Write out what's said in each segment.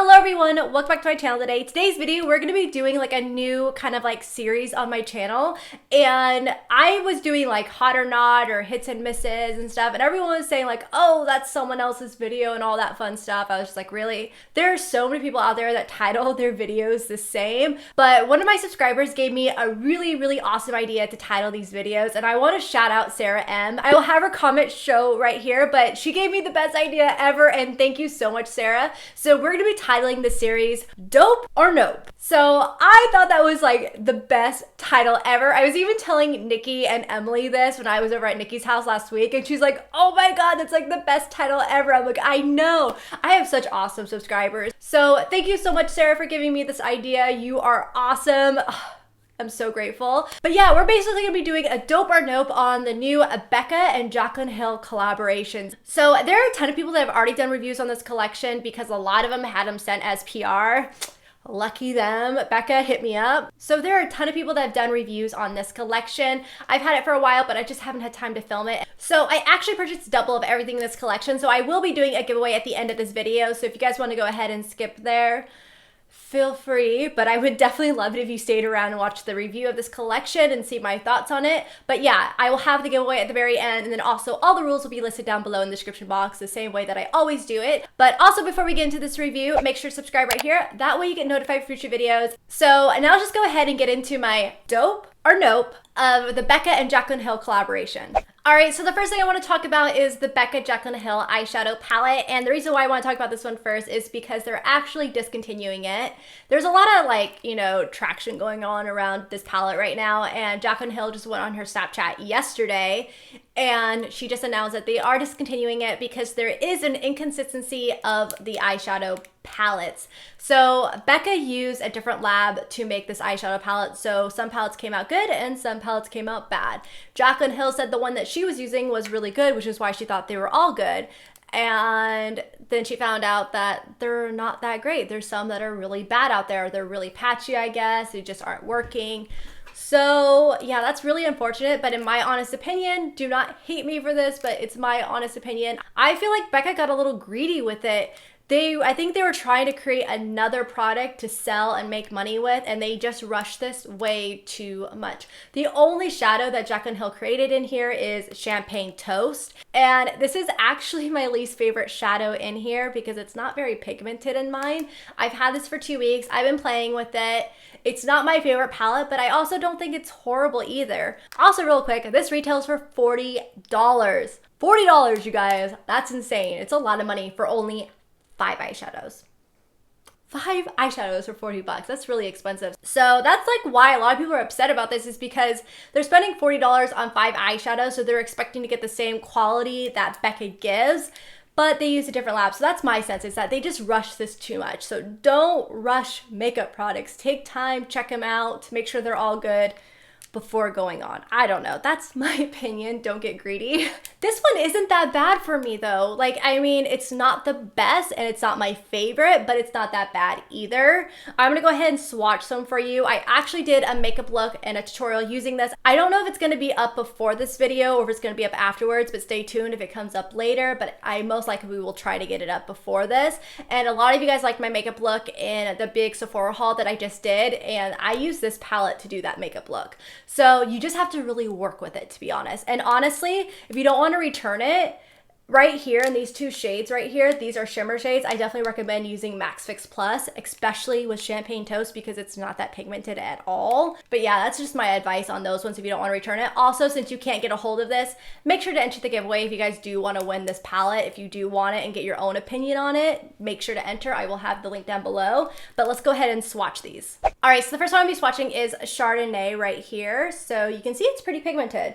Hello everyone, welcome back to my channel today. Today's video, we're going to be doing like a new kind of like series on my channel, and I was doing like hot or not or hits and misses and stuff, and everyone was saying like, oh, that's someone else's video and all that fun stuff. I was just like, really? There are so many people out there that title their videos the same, but one of my subscribers gave me a really awesome idea to title these videos, and I want to shout out Sarah M. I will have her comment show right here, but she gave me the best idea ever, and thank you so much, Sarah. So we're going to be titling the series Dope or Nope. So I thought that was like the best title ever. I was even telling Nikki and Emily this when I was over at Nikki's house last week, and she's like, oh my god, that's like the best title ever. I'm like, I know. I have such awesome subscribers. So thank you so much, Sarah, for giving me this idea. You are awesome. I'm so grateful. But yeah, we're basically gonna be doing a dope or nope on the new Becca and JACLYNHILL collaborations. So there are a ton of people that have already done reviews on this collection because a lot of them had them sent as PR. Lucky them. Becca hit me up. So there are a ton of people that have done reviews on this collection. I've had it for a while, but I just haven't had time to film it. So I actually purchased double of everything in this collection. So I will be doing a giveaway at the end of this video. So if you guys want to go ahead and skip there, feel free, but I would definitely love it if you stayed around and watched the review of this collection and see my thoughts on it. But yeah, I will have the giveaway at the very end, and then also all the rules will be listed down below in the description box the same way that I always do it. But also, before we get into this review, make sure to subscribe right here. That way you get notified for future videos. So now let's just go ahead and get into my dope or nope of the Becca and JACLYNHILL collaboration. Alright, so the first thing I want to talk about is the Becca JACLYNHILL eyeshadow palette, and the reason why I want to talk about this one first is because they're actually discontinuing it. There's a lot of like, you know, traction going on around this palette right now, and JACLYNHILL just went on her Snapchat yesterday, and she just announced that they are discontinuing it because there is an inconsistency of the eyeshadow palettes. So Becca used a different lab to make this eyeshadow palette, so some palettes came out good and some palettes came out bad. JACLYNHILL said the one that she was using was really good, which is why she thought they were all good. And then she found out that they're not that great. There's some that are really bad out there. They're really patchy, I guess. They just aren't working. So yeah, that's really unfortunate, but in my honest opinion, do not hate me for this, but it's my honest opinion, I feel like Becca got a little greedy with it. I think they were trying to create another product to sell and make money with, and they just rushed this way too much. The only shadow that JACLYNHILL created in here is Champagne Toast, and this is actually my least favorite shadow in here because it's not very pigmented in mine. I've had this for 2 weeks. I've been playing with it. It's not my favorite palette, but I also don't think it's horrible either. Also, real quick, this retails for $40. $40, you guys. That's insane. It's a lot of money for only 5 eyeshadows. 5 eyeshadows for 40 bucks. That's really expensive. So that's like why a lot of people are upset about this, is because they're spending $40 on 5 eyeshadows, so they're expecting to get the same quality that Becca gives, but they use a different lab. So that's my sense, is that they just rush this too much. So don't rush makeup products. Take time, check them out, make sure they're all good before going on. I don't know. That's my opinion. Don't get greedy. This one isn't that bad for me though. Like, I mean, it's not the best and it's not my favorite, but it's not that bad either. I'm gonna go ahead and swatch some for you. I actually did a makeup look and a tutorial using this. I don't know if it's gonna be up before this video or if it's gonna be up afterwards, but stay tuned if it comes up later, but I most likely will try to get it up before this. And a lot of you guys liked my makeup look in the big Sephora haul that I just did, and I used this palette to do that makeup look. So you just have to really work with it, to be honest. And honestly, if you don't want to return it, right here in these 2 shades right here, these are shimmer shades. I definitely recommend using Max Fix Plus, especially with Champagne Toast, because it's not that pigmented at all. But yeah, that's just my advice on those ones if you don't want to return it. Also, since you can't get a hold of this, make sure to enter the giveaway if you guys do want to win this palette. If you do want it and get your own opinion on it, make sure to enter. I will have the link down below. But let's go ahead and swatch these. All right, so the first one I'm going to be swatching is Chardonnay right here. So you can see it's pretty pigmented.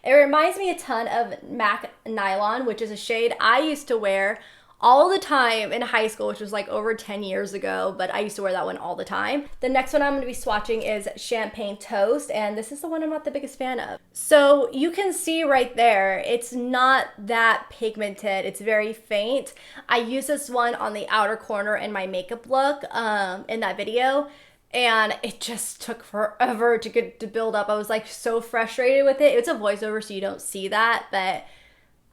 It reminds me a ton of MAC Nylon, which is a shade I used to wear all the time in high school, which was like over 10 years ago, but I used to wear that one all the time. The next one I'm going to be swatching is Champagne Toast, and this is the one I'm not the biggest fan of. So you can see right there, it's not that pigmented. It's very faint. I used this one on the outer corner in my makeup look in that video, and it just took forever to build up. I was like so frustrated with it. It's a voiceover, so you don't see that, but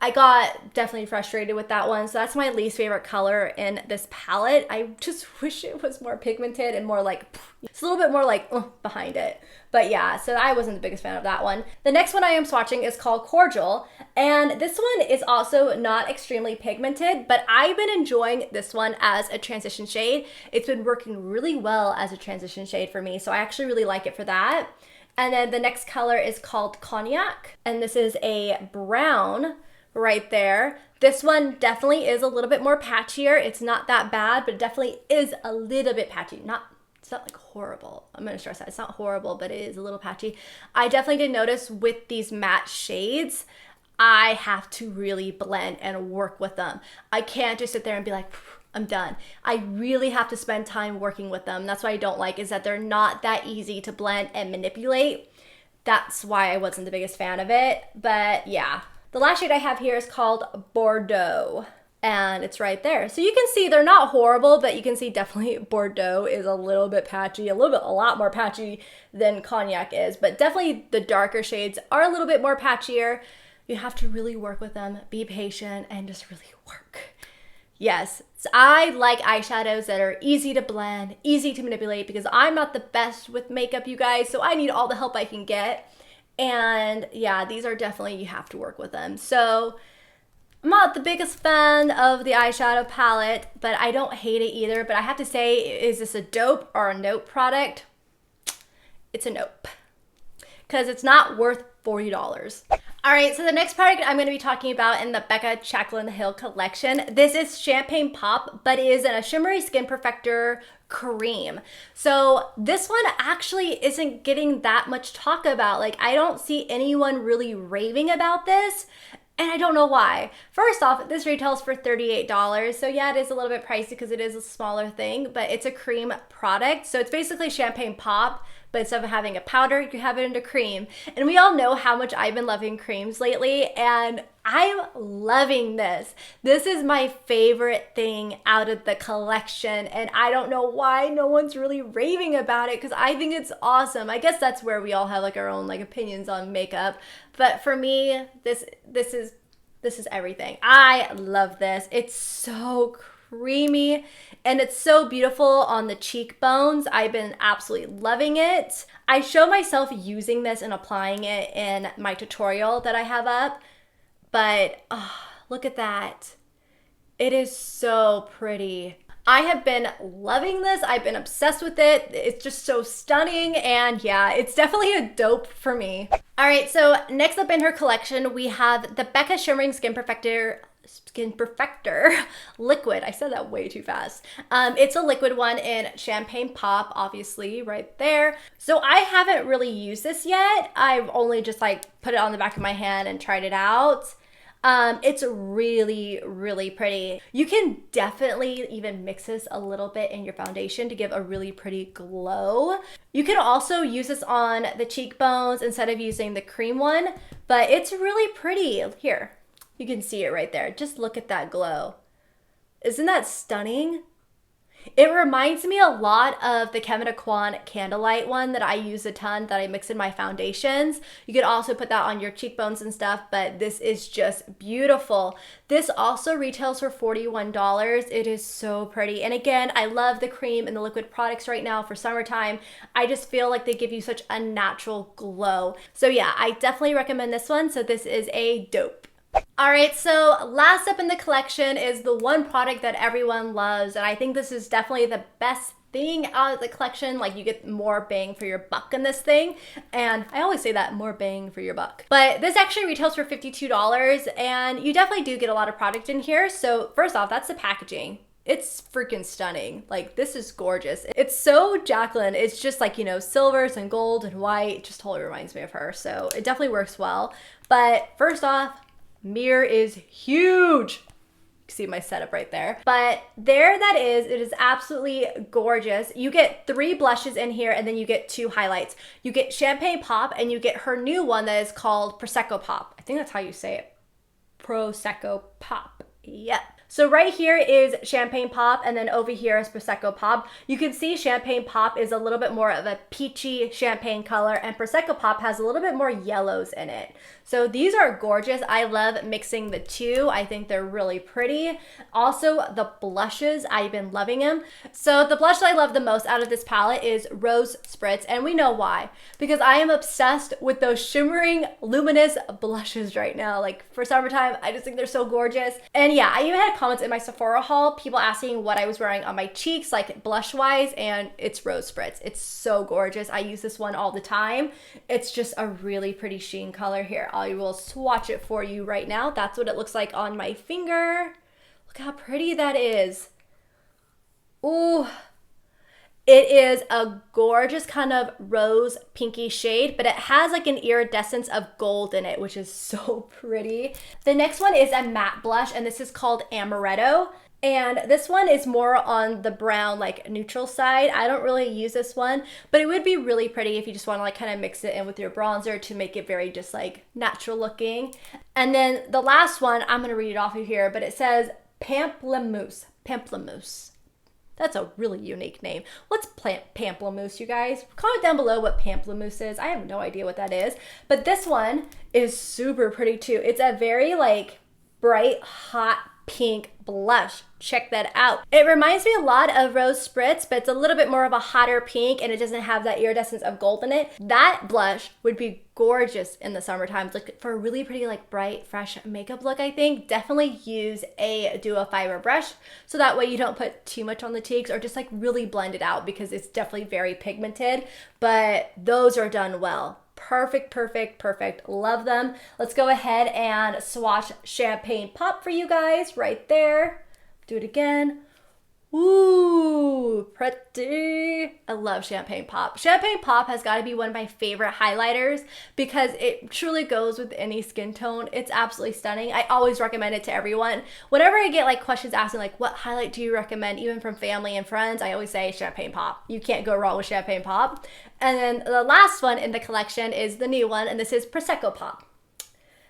I got definitely frustrated with that one. So that's my least favorite color in this palette. I just wish it was more pigmented and more like, it's a little bit more like behind it. But yeah, so I wasn't the biggest fan of that one. The next one I am swatching is called Cordial. And this one is also not extremely pigmented, but I've been enjoying this one as a transition shade. It's been working really well as a transition shade for me. So I actually really like it for that. And then the next color is called Cognac. And this is a brown right there. This one definitely is a little bit more patchier. It's not that bad, but it definitely is a little bit patchy. It's not like horrible. I'm gonna stress that. It's not horrible, but it is a little patchy. I definitely did notice with these matte shades, I have to really blend and work with them. I can't just sit there and be like, I'm done. I really have to spend time working with them. That's what I don't like, is that they're not that easy to blend and manipulate. That's why I wasn't the biggest fan of it. But yeah. The last shade I have here is called Bordeaux. And it's right there. So you can see they're not horrible, but you can see definitely Bordeaux is a little bit patchy, a lot more patchy than Cognac is, but definitely the darker shades are a little bit more patchier. You have to really work with them, be patient, and just really work. Yes, so I like eyeshadows that are easy to blend, easy to manipulate, because I'm not the best with makeup, you guys, so I need all the help I can get. And yeah, these are definitely, you have to work with them. So I'm not the biggest fan of the eyeshadow palette, but I don't hate it either. But I have to say, is this a dope or a nope product? It's a nope, because it's not worth $40. All right, so the next product I'm going to be talking about in the Becca JACLYNHILL collection, this is Champagne Pop, but it is in a shimmery skin perfector cream. So this one actually isn't getting that much talk about. Like, I don't see anyone really raving about this, and I don't know why. First off, this retails for $38. So yeah, it is a little bit pricey because it is a smaller thing, but it's a cream product. So it's basically Champagne Pop, but instead of having a powder, you have it in a cream. And we all know how much I've been loving creams lately, and I'm loving this. This is my favorite thing out of the collection, and I don't know why no one's really raving about it, because I think it's awesome. I guess that's where we all have like our own like opinions on makeup, but for me, this is everything. I love this. It's so creamy and it's so beautiful on the cheekbones. I've been absolutely loving it. I show myself using this and applying it in my tutorial that I have up, but look at that. It is so pretty. I have been loving this. I've been obsessed with it. It's just so stunning, and yeah, it's definitely a dope for me. All right, so next up in her collection, we have the Becca Shimmering Skin Perfector liquid. I said that way too fast. It's a liquid one in Champagne Pop, obviously right there. So I haven't really used this yet. I've only just like put it on the back of my hand and tried it out. It's really, really pretty. You can definitely even mix this a little bit in your foundation to give a really pretty glow. You can also use this on the cheekbones instead of using the cream one, but it's really pretty. Here, you can see it right there. Just look at that glow. Isn't that stunning? It reminds me a lot of the Kevyn Aucoin Candlelight one that I use a ton, that I mix in my foundations. You could also put that on your cheekbones and stuff, but this is just beautiful. This also retails for $41. It is so pretty. And again, I love the cream and the liquid products right now for summertime. I just feel like they give you such a natural glow. So yeah, I definitely recommend this one. So this is a dope. All right, so last up in the collection is the one product that everyone loves, and I think this is definitely the best thing out of the collection. Like, you get more bang for your buck in this thing, and I always say that, more bang for your buck. But this actually retails for $52, and you definitely do get a lot of product in here. So first off, that's the packaging. It's freaking stunning. Like, this is gorgeous. It's so Jaclyn. It's just like, you know, silvers and gold and white. It just totally reminds me of her, so it definitely works well. But first off, mirror is huge. You see my setup right there. But there that is. It is absolutely gorgeous. You get 3 blushes in here, and then you get 2 highlights. You get Champagne Pop, and you get her new one that is called Prosecco Pop. I think that's how you say it. Prosecco Pop. Yep. So right here is Champagne Pop, and then over here is Prosecco Pop. You can see Champagne Pop is a little bit more of a peachy champagne color, and Prosecco Pop has a little bit more yellows in it. So these are gorgeous. I love mixing the two. I think they're really pretty. Also, the blushes, I've been loving them. So the blush that I love the most out of this palette is Rose Spritz, and we know why. Because I am obsessed with those shimmering, luminous blushes right now. Like for summertime, I just think they're so gorgeous. And yeah, I even had comments in my Sephora haul, people asking what I was wearing on my cheeks, like blush-wise, and it's Rose Spritz. It's so gorgeous. I use this one all the time. It's just a really pretty sheen color here. I will swatch it for you right now. That's what it looks like on my finger. Look how pretty that is. Ooh. It is a gorgeous kind of rose pinky shade, but it has like an iridescence of gold in it, which is so pretty. The next one is a matte blush, and this is called Amaretto. And this one is more on the brown, like neutral side. I don't really use this one, but it would be really pretty if you just want to like kind of mix it in with your bronzer to make it very just like natural looking. And then the last one, I'm going to read it off of here, but it says Pamplemoose. Pamplemoose. That's a really unique name. What's Pamplemoose, you guys? Comment down below what Pamplemoose is. I have no idea what that is. But this one is super pretty too. It's a very like bright, hot pink blush. Check that out. It reminds me a lot of Rose Spritz, but it's a little bit more of a hotter pink, and it doesn't have that iridescence of gold in it. That blush would be gorgeous in the summertime. Like for a really pretty, like bright, fresh makeup look, I think. Definitely use a duo fiber brush so that way you don't put too much on the cheeks or just like really blend it out, because it's definitely very pigmented, but those are done well. Perfect, perfect, perfect. Love them. Let's go ahead and swatch Champagne Pop for you guys right there. Do it again. Ooh, pretty. I love Champagne Pop. Champagne Pop has got to be one of my favorite highlighters because it truly goes with any skin tone. It's absolutely stunning. I always recommend it to everyone. Whenever I get like questions asking like, what highlight do you recommend, even from family and friends, I always say Champagne Pop. You can't go wrong with Champagne Pop. And then the last one in the collection is the new one, and this is Prosecco Pop.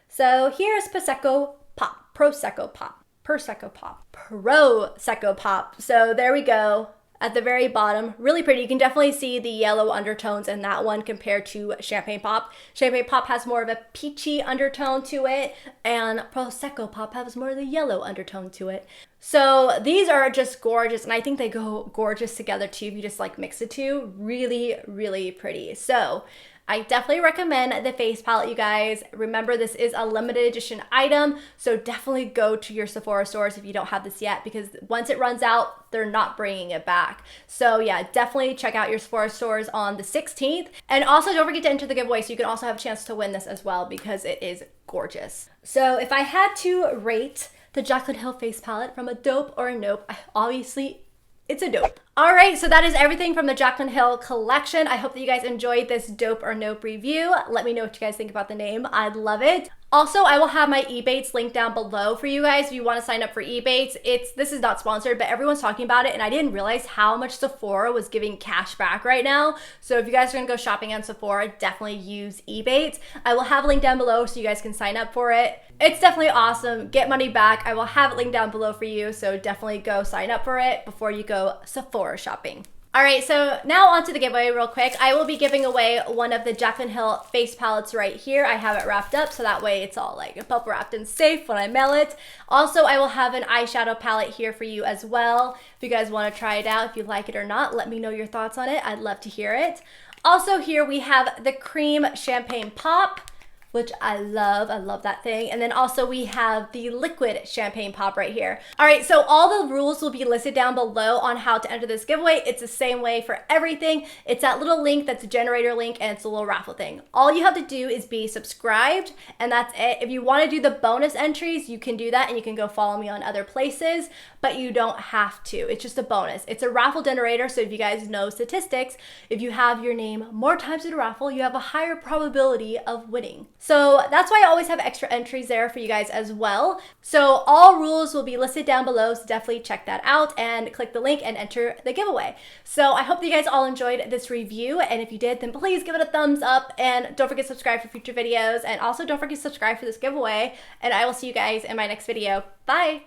So here's Prosecco Pop. Prosecco Pop. Prosecco Pop. Prosecco Pop. So there we go. At the very bottom, really pretty. You can definitely see the yellow undertones in that one compared to Champagne Pop. Champagne Pop has more of a peachy undertone to it, and Prosecco Pop has more of the yellow undertone to it. So these are just gorgeous, and I think they go gorgeous together too if you just like mix the two. Really, really pretty. So I definitely recommend the face palette, you guys. Remember, this is a limited edition item, so definitely go to your Sephora stores if you don't have this yet, because once it runs out, they're not bringing it back. So yeah, definitely check out your Sephora stores on the 16th. And also don't forget to enter the giveaway so you can also have a chance to win this as well, because it is gorgeous. So if I had to rate the JACLYNHILL face palette from a dope or a nope, obviously it's a dope. All right, so that is everything from the JACLYNHILL collection. I hope that you guys enjoyed this dope or nope review. Let me know what you guys think about the name. I'd love it. Also, I will have my Ebates linked down below for you guys if you want to sign up for Ebates. This is not sponsored, but everyone's talking about it, and I didn't realize how much Sephora was giving cash back right now. So if you guys are going to go shopping on Sephora, definitely use Ebates. I will have a link down below so you guys can sign up for it. It's definitely awesome. Get money back. I will have it linked down below for you, so definitely go sign up for it before you go Sephora shopping. All right, so now on to the giveaway real quick. I will be giving away one of the JACLYNHILL face palettes right here. I have it wrapped up so that way it's all like bubble wrapped and safe when I mail it. Also, I will have an eyeshadow palette here for you as well. If you guys want to try it out, if you like it or not, let me know your thoughts on it. I'd love to hear it. Also here we have the Cream Champagne Pop, which I love that thing. And then also we have the liquid Champagne Pop right here. All right, so all the rules will be listed down below on how to enter this giveaway. It's the same way for everything. It's that little link that's a generator link, and it's a little raffle thing. All you have to do is be subscribed, and that's it. If you wanna do the bonus entries, you can do that, and you can go follow me on other places, but you don't have to. It's just a bonus. It's a raffle generator, so if you guys know statistics, if you have your name more times in a raffle, you have a higher probability of winning. So that's why I always have extra entries there for you guys as well. So all rules will be listed down below, so definitely check that out and click the link and enter the giveaway. So I hope that you guys all enjoyed this review, and if you did, then please give it a thumbs up, and don't forget to subscribe for future videos, and also don't forget to subscribe for this giveaway, and I will see you guys in my next video. Bye!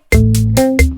you.